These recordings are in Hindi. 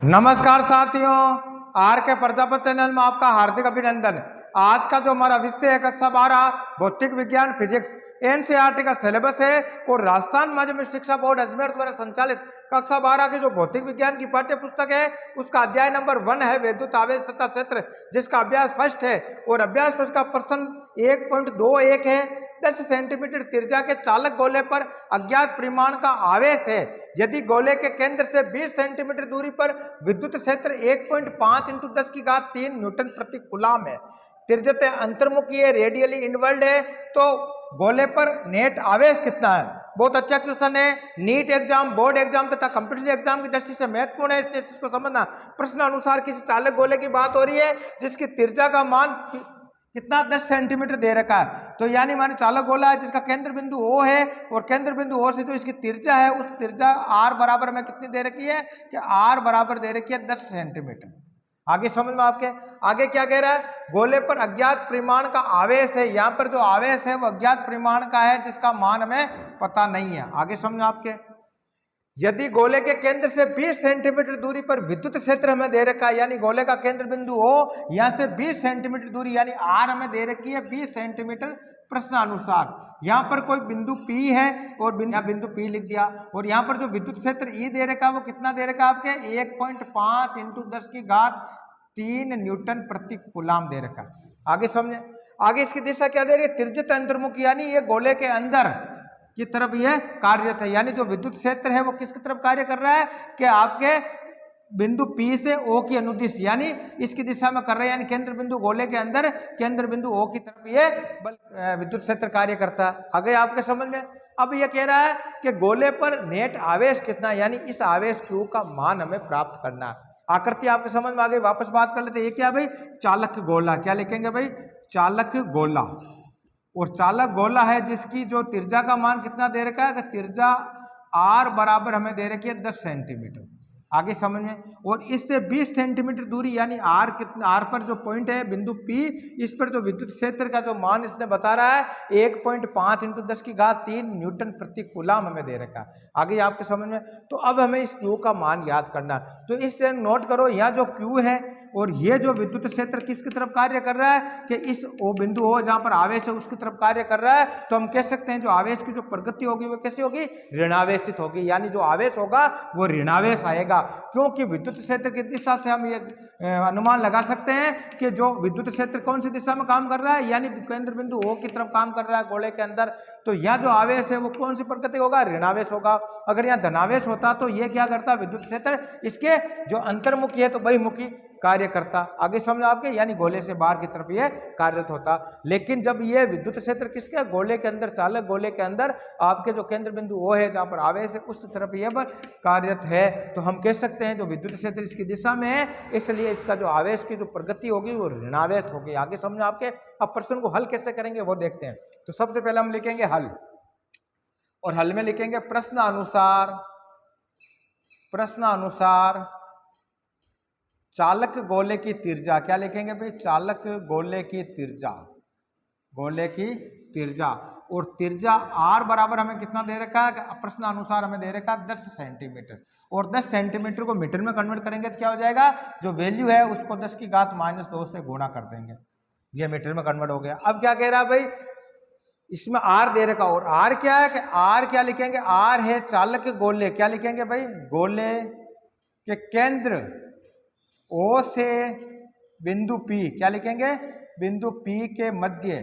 नमस्कार साथियों, आर के प्रजापति चैनल में आपका हार्दिक अभिनंदन। आज का जो हमारा विषय है कक्षा 12 भौतिक विज्ञान फिजिक्स एनसीईआरटी का सिलेबस है और राजस्थान माध्यमिक शिक्षा बोर्ड अजमेर द्वारा संचालित कक्षा 12 की जो भौतिक विज्ञान की पाठ्य पुस्तक है उसका अध्याय नंबर 1 है विद्युत आवेश तथा क्षेत्र, जिसका अभ्यास फर्स्ट है और अभ्यास फर्स्ट का प्रश्न 1.21 है। 10 सेंटीमीटर त्रिज्या के चालक गोले पर अज्ञात परिमाण का आवेश है। यदि गोले के केंद्र से 20 सेंटीमीटर दूरी पर विद्युत क्षेत्र 1.5 × 10⁻³ न्यूटन प्रति कूलाम है। त्रिज्या अंतर्मुखी है, रेडियली इनवर्ल्ड है, तो गोले पर नेट आवेश कितना है? बहुत अच्छा क्वेश्चन है। नीट एग्जाम, बोर्ड एग्जाम तथा कंप्यूटर एग्जाम की दृष्टि से महत्वपूर्ण है, इसलिए इसको समझना। प्रश्न अनुसार किसी चालक गोले की बात हो रही है जिसकी त्रिज्या का मान कितना 10 सेंटीमीटर दे रखा है। तो यानी माने चालक गोला है जिसका केंद्र बिंदु O है और केंद्र बिंदु O से जो इसकी त्रिज्या है उस त्रिज्या R बराबर में कितनी दे रखी है कि R बराबर दे रखी है 10 सेंटीमीटर। आगे समझ में आपके आगे क्या कह रहा है? गोले पर अज्ञात परिमाण का आवेश है। यहाँ पर जो आवेश है वो अज्ञात परिमाण का है जिसका मान हमें पता नहीं है। आगे समझ आपके, यदि गोले के केंद्र से 20 सेंटीमीटर दूरी पर विद्युत क्षेत्र हमें दे रखा है, यानी गोले का केंद्र बिंदु O यहाँ से 20 सेंटीमीटर दूरी यानी R हमें दे रखी है 20 सेंटीमीटर। प्रश्न अनुसार यहाँ पर कोई बिंदु P है और यहाँ बिंदु P लिख दिया और यहाँ पर जो विद्युत क्षेत्र E दे रखा है वो कितना दे रखा है आपके 1.5 × 10⁻³ न्यूटन प्रति कूलाम दे रखा है। आगे समझे, आगे इसकी दिशा क्या दे रही है? त्रिज्या अंतर्मुखी, यानी ये गोले के अंदर की तरफ यह कार्यरत है, यानी जो विद्युत क्षेत्र है वो किसकी तरफ कार्य कर रहा है कि आपके बिंदु P से O की अनुदिश, यानी इसकी दिशा में कर रहा है, यानी केंद्र बिंदु गोले के अंदर केंद्र बिंदु O की तरफ ये विद्युत क्षेत्र कार्य करता है। आगे आपके समझ में, अब यह कह रहा है कि गोले पर नेट आवेश कितना है, यानी इस आवेश Q का मान हमें प्राप्त करना है। आकृति आपके समझ में आ गई। वापस बात कर लेते हैं, ये क्या भाई? चालक गोला। क्या लिखेंगे भाई? चालक गोला। और चालक गोला है जिसकी जो त्रिज्या का मान कितना दे रखा है कि त्रिज्या R बराबर हमें दे रखी है 10 सेंटीमीटर। आगे समझ में, और इससे 20 सेंटीमीटर दूरी यानी R कितना, R पर जो पॉइंट है बिंदु P, इस पर जो विद्युत क्षेत्र का जो मान इसने बता रहा है 1.5 × 10⁻³ न्यूटन प्रति कूलाम हमें दे रखा है। आगे आपके समझ में, तो अब हमें इस Q का मान याद करना है। तो इससे नोट करो, यहाँ जो Q है और ये जो विद्युत क्षेत्र किसकी तरफ कार्य कर रहा है कि इस O बिंदु O जहाँ पर आवेश है उसकी तरफ कार्य कर रहा है। तो हम कह सकते हैं जो आवेश की जो प्रगति होगी वो कैसी होगी? ऋणावेशित होगी, यानी जो आवेश होगा वो ऋणावेश आएगा, क्योंकि विद्युत क्षेत्र की दिशा से हम ये अनुमान लगा सकते हैं कि जो विद्युत क्षेत्र कौन सी दिशा में काम कर रहा है, यानी केंद्र बिंदु O की तरफ काम कर रहा है गोले के अंदर। तो यहाँ जो आवेश है वो कौन सी प्रगति होगा? ऋणावेश होगा। अगर यहाँ धनावेश होता तो ये क्या करता? विद्युत क्षेत्र इसके जो अंतर्मुखी है तो बहिमुखी कार्य करता। आगे समझ आपके, यानी गोले से बाहर की तरफ ये कार्यरत होता। लेकिन जब ये विद्युत क्षेत्र किसके? गोले के अंदर, चालक गोले के अंदर आपके जो केंद्र बिंदु O है जहां पर आवेश है उस तरफ ये कार्यरत है, तो हम कह सकते हैं जो विद्युत क्षेत्र इसकी दिशा में है, इसलिए इसका जो आवेश की जो प्रगति होगी वो ऋणावेश होगी। आगे समझ आपके। अब प्रश्न को हल कैसे करेंगे वो देखते हैं। तो सबसे पहले हम लिखेंगे हल, और हल में लिखेंगे प्रश्न अनुसार चालक गोले की त्रिज्या। क्या लिखेंगे भाई? चालक गोले की त्रिज्या, और त्रिज्या R बराबर हमें कितना दे रखा है? प्रश्न अनुसार हमें दे रखा है 10 सेंटीमीटर, और 10 सेंटीमीटर को मीटर में कन्वर्ट करेंगे तो क्या हो जाएगा? जो वैल्यू है उसको 10⁻² से गुणा कर देंगे, ये मीटर में कन्वर्ट हो गया। अब क्या कह रहा है भाई? इसमें R दे रखा, और R क्या है कि R क्या लिखेंगे? R है चालक गोले। क्या लिखेंगे भाई? गोले के केंद्र O से बिंदु P, क्या लिखेंगे? बिंदु P के मध्य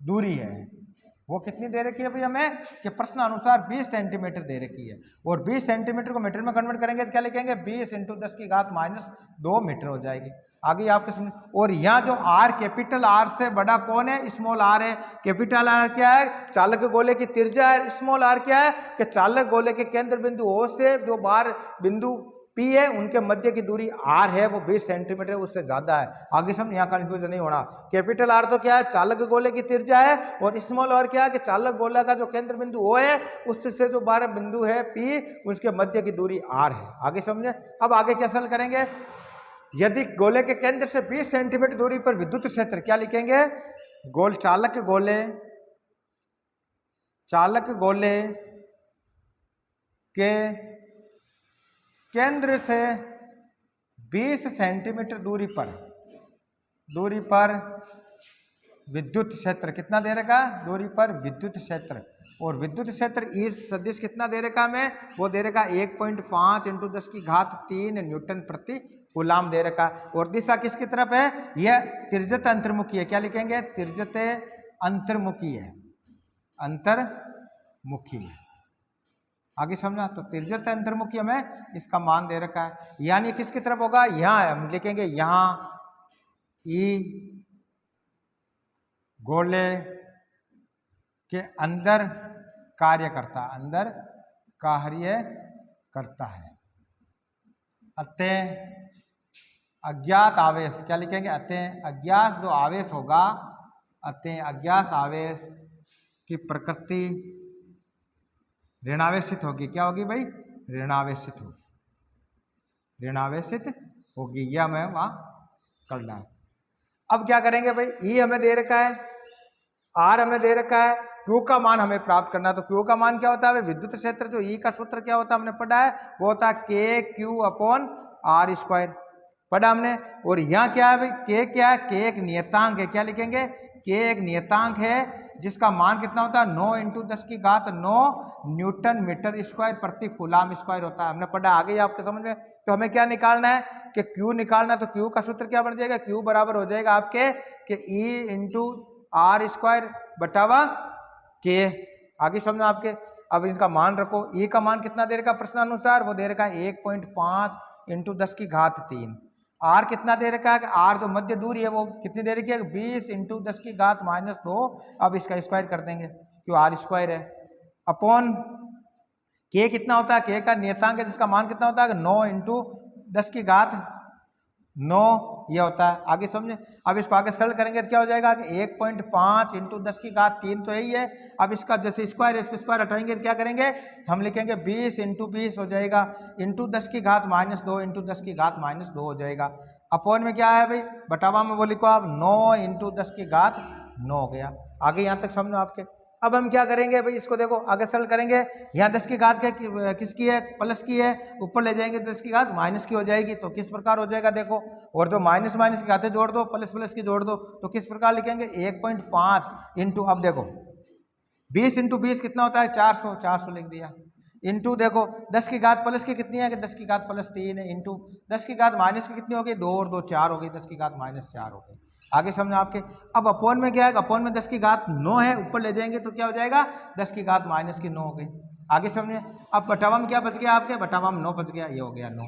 दूरी है, वो कितनी दे रखी है भाई हमें? कि प्रश्न अनुसार 20 सेंटीमीटर दे रखी है, और 20 सेंटीमीटर को मीटर में कन्वर्ट करेंगे तो क्या लिखेंगे? 20 × 10⁻² मीटर हो जाएगी। आगे आपके समझ, और यहाँ जो R, कैपिटल R से बड़ा कौन है? स्मॉल R है। कैपिटल R क्या है? चालक गोले की त्रिज्या है। स्मॉल r क्या है कि चालक गोले के केंद्र बिंदु O से जो बाहर बिंदु P है उनके मध्य की दूरी R है, वो 20 सेंटीमीटर उससे ज्यादा है। आगे समझ, यहाँ कंफ्यूजन नहीं होना। कैपिटल R तो क्या है? चालक गोले की त्रिज्या है, और स्मॉल r क्या है कि चालक गोला का जो केंद्र बिंदु O है उससे जो बाहर बिंदु है P उसके मध्य की दूरी R है। आगे समझे। अब आगे क्या हल करेंगे? यदि गोले के केंद्र से 20 सेंटीमीटर दूरी पर विद्युत क्षेत्र, क्या लिखेंगे? चालक गोले के केंद्र से 20 सेंटीमीटर दूरी पर विद्युत क्षेत्र कितना दे रखा, दूरी पर विद्युत क्षेत्र, और विद्युत क्षेत्र ई सदिश कितना दे रखा हमें, वो दे रखा 1.5 × 10⁻³ न्यूटन प्रति कूलाम दे रखा। और दिशा किसकी तरफ है, यह तिर्जत अंतर्मुखी है। क्या लिखेंगे, तिर्जत अंतर्मुखी है, अंतर्मुखी है। आगे समझना, तो तिर्जत अंतर्मुखी हमें इसका मान दे रखा है, यानी किसकी तरफ होगा, यहाँ हम लिखेंगे यहाँ ई गोले के अंदर कार्य करता है। अतः अज्ञात आवेश, क्या लिखेंगे, अतः अज्ञात जो आवेश होगा, अतः अज्ञात आवेश की प्रकृति ऋणावेशित होगी। क्या होगी भाई, ऋणावेशित होगी। यह हमें वहां करना है। अब क्या करेंगे भाई, ई हमें दे रखा है, आर हमें दे रखा है, क्यू का मान हमें प्राप्त करना है। तो क्यू का मान क्या होता है, विद्युत क्षेत्र जो ई का सूत्र क्या होता है हमने पढ़ा है, वो होता है KQ/R², पढ़ा हमने। और यहाँ क्या है भाई, के क्या है, के एक नियतांक है। क्या लिखेंगे, के एक नियतांक है जिसका मान कितना होता है, 9 × 10⁹ न्यूटन मीटर स्क्वायर प्रति कूलाम स्क्वायर होता है, हमने पढ़ा। आगे आपके समझ में, तो हमें क्या निकालना है कि Q निकालना है। तो Q का सूत्र क्या बन जाएगा, Q बराबर हो जाएगा आपके कि E × R²/K। आगे समझो आपके। अब इनका मान रखो, E का मान कितना दे रखा प्रश्नानुसार, वो दे रखा है 1.5 × 10⁻³ आर कितना दे रखा है, आर जो मध्य दूरी है वो कितनी दे रखी है, 20 × 10⁻²। अब इसका स्क्वायर कर देंगे, क्यों R² है, अपॉन के कितना होता है, के का नियतांक है जिसका मान कितना होता है, 9 × 10⁹ ये होता है। आगे समझे। अब इसको आगे सरल करेंगे तो क्या हो जाएगा कि 1.5 × 10⁻³ तो यही है। अब इसका जैसे स्क्वायर है, इसको स्क्वायर हटाएंगे तो क्या करेंगे, हम लिखेंगे 20 × 20 हो जाएगा, × 10⁻² × 10⁻² हो जाएगा। अपॉन में क्या है भाई, बटावा में वो लिखो आप 9 × 10⁻9 हो गया। आगे यहाँ तक समझो आपके। अब हम क्या करेंगे भाई, इसको देखो आगे सरल करेंगे। यहाँ 10⁻² किसकी है, प्लस की है, ऊपर ले जाएंगे 10⁻³ माइनस की हो जाएगी। तो किस प्रकार हो जाएगा देखो, और जो माइनस की घातें जोड़ दो, प्लस की जोड़ दो, तो किस प्रकार लिखेंगे, 1.5 इंटू, अब देखो 20 × 20 कितना होता है, 400 लिख दिया, इंटू देखो 10⁻³ प्लस की कितनी है कि 10⁻³ +3 है, इंटू 10⁻³ माइनस की कितनी हो गई, 2 और 2 4 हो गई, 10⁻³ -4 हो गई। आगे समझो आपके। अब अपॉन में क्या है, अपॉन में 10⁻9 है, ऊपर ले जाएंगे तो क्या हो जाएगा, 10⁻−9 हो गई। आगे समझे। अब बटावा में क्या बच गया आपके, बटावा में 9 बच गया, ये हो गया 9।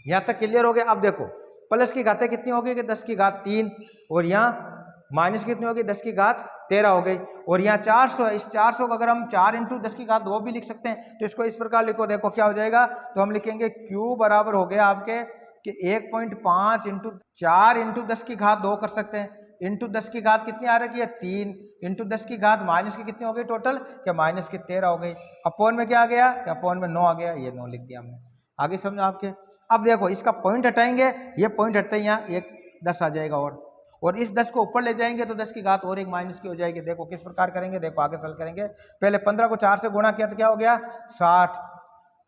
यहाँ तक क्लियर हो गया। अब देखो प्लस की घातें कितनी हो गई कि 10⁻3, और यहाँ माइनस कितनी हो गई, 10⁻13 हो गई, और यहाँ 400 है। इस 400 को अगर हम 4 × 10⁻2 भी लिख सकते हैं, तो इसको इस प्रकार लिखो, देखो क्या हो जाएगा। तो हम लिखेंगे Q बराबर हो गया आपके कि 1.5 × 4 × 10⁻2 कर सकते हैं, इंटू 10⁻³ कितनी आ रही है, 3, इंटू 10⁻³ माइनस की कितनी हो गई टोटल, क्या -13 हो गई। अपॉन में क्या आ गया, क्या अपॉन में 9 आ गया, ये 9 लिख दिया हमने। आगे समझो आपके। अब देखो इसका पॉइंट हटाएंगे, ये पॉइंट हटते यहाँ एक 10 आ जाएगा, और इस 10 को ऊपर ले जाएंगे तो 10⁻³ और एक माइनस की हो जाएगी। देखो किस प्रकार करेंगे, देखो आगे सरल करेंगे। पहले 15 को 4 से गुणा किया तो क्या हो गया, 60।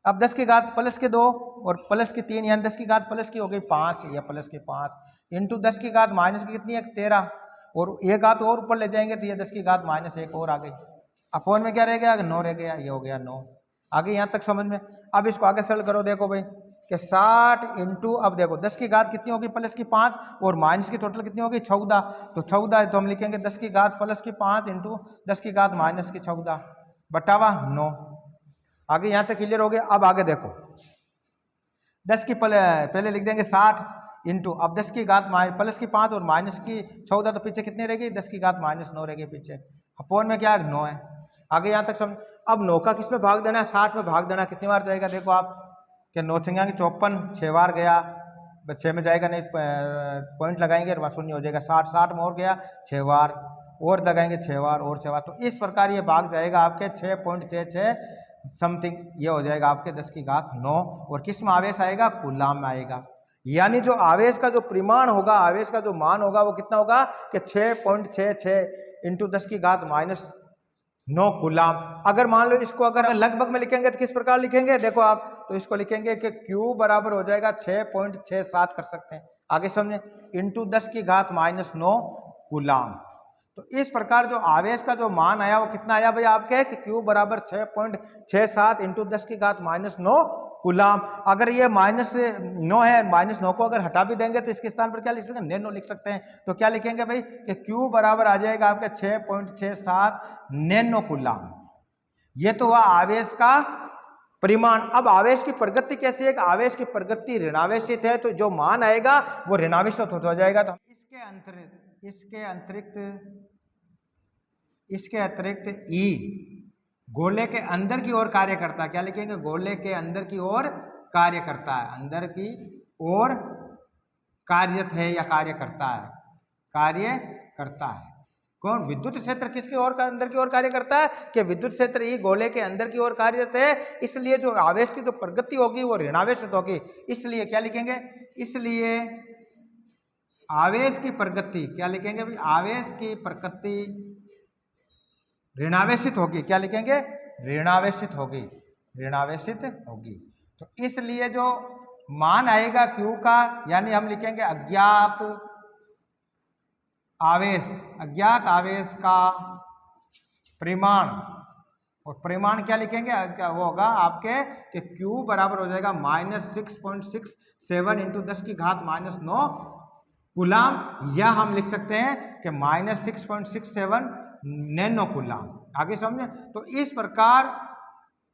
अब 10⁻³ प्लस के 2 और प्लस की 3, यानी 10⁻³ प्लस की हो गई 5, या प्लस के 5, इंटू 10⁻³ माइनस की कितनी है, 13, और एक घात और ऊपर ले जाएंगे तो ये 10⁻³ -1 और आ गई। अपॉन में क्या रह गया, 9 रह गया, ये हो गया 9। आगे यहाँ तक समझ में। अब इसको आगे सरल करो, देखो भाई कि 60 इंटू, अब देखो 10⁻³ कितनी होगी, प्लस की 5, और माइनस की टोटल कितनी होगी, 14। तो 14 है तो हम लिखेंगे 10⁻³ प्लस की 5 इंटू 10⁻³ माइनस की 14 बटावा 9। आगे यहाँ तक क्लियर हो गया। अब आगे देखो 10 की पहले लिख देंगे 60 इंटू, अब 10⁻³ प्लस की 5 और माइनस की 14, तो पीछे कितनी रहेगी, 10⁻³ -9 रहेगी पीछे। अपॉन में क्या है, 9 है। आगे यहाँ तक समझ। अब 9 का किस में भाग देना है, 60 में भाग देना। कितनी बार जाएगा देखो आप, कि 9 × 54 6 बार गया, 6 में जाएगा नहीं, पॉइंट लगाएंगे और शून्य हो जाएगा। 60 में और गया 6 बार, और लगाएंगे 6 बार और 6 बार, तो इस प्रकार ये भाग जाएगा आपके 6.66 समथिंग, ये हो जाएगा आपके 10⁻9। और किस में आवेश आएगा, कूलाम में आएगा। यानी जो आवेश का जो परिमाण होगा, आवेश का जो मान होगा वो कितना होगा कि 6.66 इंटू 10⁻⁻ 9 कूलाम। अगर मान लो इसको अगर लगभग में लिखेंगे तो किस प्रकार लिखेंगे, देखो आप तो इसको लिखेंगे कि Q बराबर हो जाएगा 6.67 कर सकते हैं, आगे समझे, इंटू 10 की घात -9 कूलाम। तो इस प्रकार जो आवेश का जो मान आया वो कितना आया भाई आपके, कि Q बराबर 6.67 इंटू 10 की घात -9 कूलाम। अगर ये -9 है, -9 को अगर हटा भी देंगे तो इसके स्थान पर क्या लिख सकते हैं, नैनो लिख सकते हैं। तो क्या लिखेंगे भाई कि Q बराबर आ जाएगा आपके 6.67 नैनो कूलाम। ये तो हुआ आवेश का परिमाण। अब आवेश की प्रगति कैसी है, आवेश की प्रगति ऋणावेशित है तो जो मान आएगा वो ऋणावेशित हो जाएगा। तो इसके अतिरिक्त E गोले के अंदर की ओर कार्य करता है, क्या लिखेंगे, गोले के अंदर की ओर कार्य करता है, अंदर की ओर कार्यत है या कार्य करता है, कार्य करता है। कौन, विद्युत क्षेत्र किसकी ओर का अंदर की ओर कार्य करता है, कि विद्युत क्षेत्र E गोले के अंदर की ओर कार्यरत है, इसलिए जो आवेश की जो प्रगति होगी वो ऋणावेशित होगी। इसलिए क्या लिखेंगे, इसलिए आवेश की प्रगति, क्या लिखेंगे भाई, आवेश की प्रगति ऋणावेशित होगी, क्या लिखेंगे, ऋणावेशित होगी, ऋणावेशित होगी। तो इसलिए जो मान आएगा Q का, यानी हम लिखेंगे अज्ञात आवेश का परिमाण, और परिमाण क्या लिखेंगे, क्या वो होगा आपके कि Q बराबर हो जाएगा -6.67 इंटू 10 की घात -9 कूलाम, या हम लिख सकते हैं कि -6.67 नैनो कूलाम। आगे समझे। तो इस प्रकार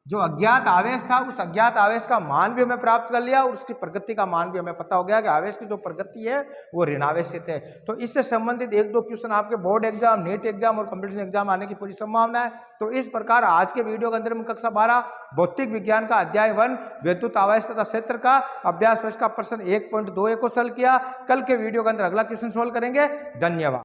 जो अज्ञात आवेश था उस अज्ञात आवेश का मान भी हमें प्राप्त कर लिया और उसकी प्रगति का मान भी हमें पता हो गया कि आवेश की जो प्रगति है वो ऋणावेशित है। तो इससे संबंधित 1-2 क्वेश्चन आपके बोर्ड एग्जाम, नीट एग्जाम और कंपटीशन एग्जाम आने की पूरी संभावना है। तो इस प्रकार आज के वीडियो के अंदर हम कक्षा 12 भौतिक विज्ञान का अध्याय 1 विद्युत आवेश तथा क्षेत्र का अभ्यास का प्रश्न 1.2 को सॉल्व किया। कल के वीडियो के अंदर अगला क्वेश्चन सोल्व करेंगे। धन्यवाद।